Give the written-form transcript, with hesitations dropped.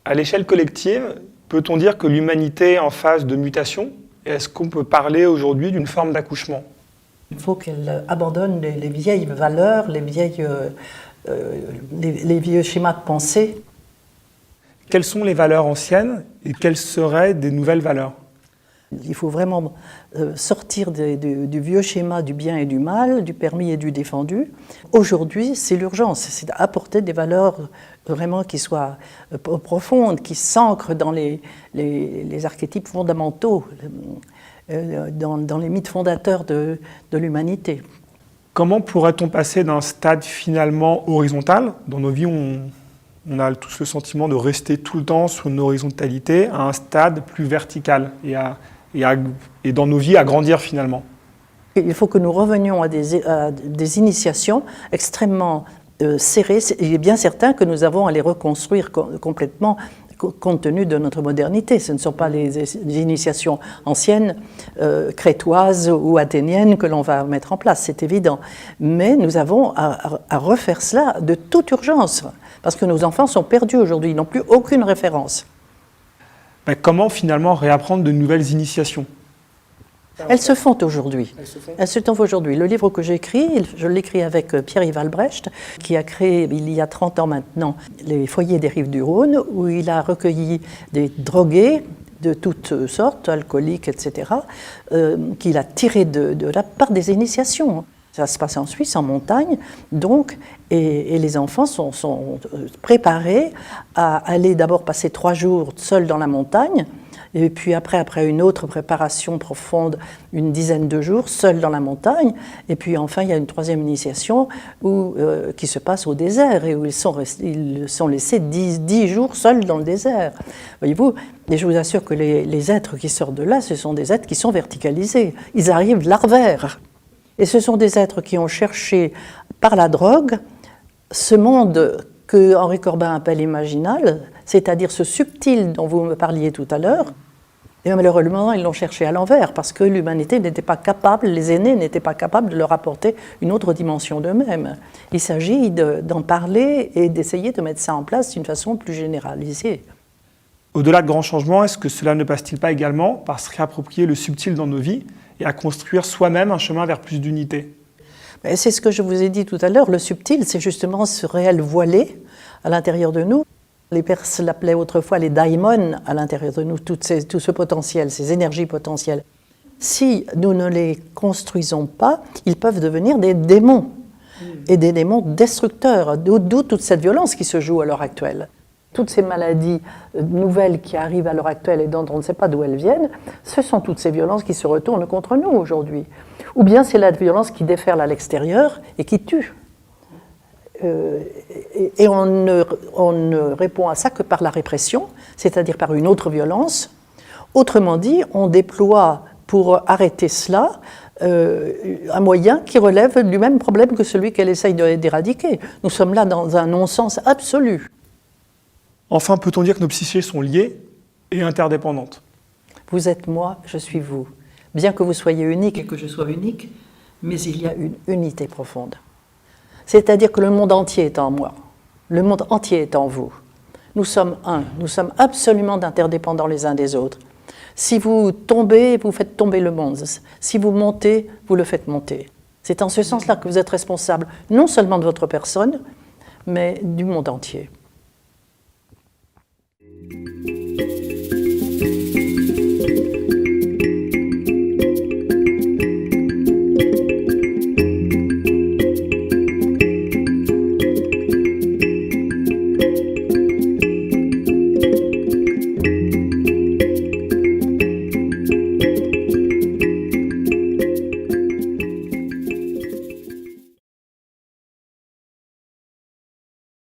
À l'échelle collective, peut-on dire que l'humanité est en phase de mutation? Et est-ce qu'on peut parler aujourd'hui d'une forme d'accouchement? Il faut qu'elle abandonne les vieilles valeurs, les vieux schémas de pensée. Quelles sont les valeurs anciennes et quelles seraient des nouvelles valeurs? Il faut vraiment sortir du vieux schéma du bien et du mal, du permis et du défendu. Aujourd'hui, c'est l'urgence, c'est d'apporter des valeurs vraiment qui soient profondes, qui s'ancrent dans les archétypes fondamentaux, dans les mythes fondateurs de l'humanité. Comment pourrait-on passer d'un stade finalement horizontal, dans nos vies on a tous le sentiment de rester tout le temps sur une horizontalité, à un stade plus vertical et dans nos vies à grandir finalement? Il faut que nous revenions à des initiations extrêmement serrées. Il est bien certain que nous avons à les reconstruire complètement compte tenu de notre modernité. Ce ne sont pas les initiations anciennes, crétoises ou athéniennes que l'on va mettre en place, c'est évident. Mais nous avons à refaire cela de toute urgence, parce que nos enfants sont perdus aujourd'hui, ils n'ont plus aucune référence. Mais comment finalement réapprendre de nouvelles initiations? Elles se font aujourd'hui. Elles se font aujourd'hui. Le livre que j'écris, je l'écris avec Pierre-Yves Albrecht, qui a créé, il y a 30 ans maintenant, les foyers des rives du Rhône, où il a recueilli des drogués de toutes sortes, alcooliques, etc., qu'il a tirés de là par des initiations. Ça se passe en Suisse, en montagne, donc, et les enfants sont préparés à aller d'abord passer 3 jours seuls dans la montagne, et puis après une autre préparation profonde, une dizaine de jours, seuls dans la montagne, et puis enfin il y a une 3e initiation qui se passe au désert, et où ils sont laissés 10 jours seuls dans le désert. Voyez-vous, et je vous assure que les êtres qui sortent de là, ce sont des êtres qui sont verticalisés, ils arrivent larvaires. Et ce sont des êtres qui ont cherché par la drogue ce monde que Henri Corbin appelle imaginal, c'est-à-dire ce subtil dont vous me parliez tout à l'heure. Et malheureusement, ils l'ont cherché à l'envers, parce que l'humanité n'était pas capable, les aînés n'étaient pas capables de leur apporter une autre dimension d'eux-mêmes. Il s'agit d'en parler et d'essayer de mettre ça en place d'une façon plus généralisée. Au-delà de grands changements, est-ce que cela ne passe-t-il pas également par se réapproprier le subtil dans nos vies et à construire soi-même un chemin vers plus d'unité? C'est ce que je vous ai dit tout à l'heure, le subtil, c'est justement ce réel voilé à l'intérieur de nous. Les Perses l'appelaient autrefois les daimons à l'intérieur de nous, tout ce potentiel, ces énergies potentielles. Si nous ne les construisons pas, ils peuvent devenir des démons, et des démons destructeurs, d'où toute cette violence qui se joue à l'heure actuelle. Toutes ces maladies nouvelles qui arrivent à l'heure actuelle et dont on ne sait pas d'où elles viennent, ce sont toutes ces violences qui se retournent contre nous aujourd'hui. Ou bien c'est la violence qui déferle à l'extérieur et qui tue. Et on ne répond à ça que par la répression, c'est-à-dire par une autre violence. Autrement dit, on déploie pour arrêter cela un moyen qui relève du même problème que celui qu'elle essaye d'éradiquer. Nous sommes là dans un non-sens absolu. Enfin, peut-on dire que nos psychés sont liées et interdépendantes? Vous êtes moi, je suis vous. Bien que vous soyez unique et que je sois unique, mais il y a une unité profonde. C'est-à-dire que le monde entier est en moi, le monde entier est en vous. Nous sommes un, nous sommes absolument interdépendants les uns des autres. Si vous tombez, vous faites tomber le monde. Si vous montez, vous le faites monter. C'est en ce sens-là que vous êtes responsable, non seulement de votre personne, mais du monde entier.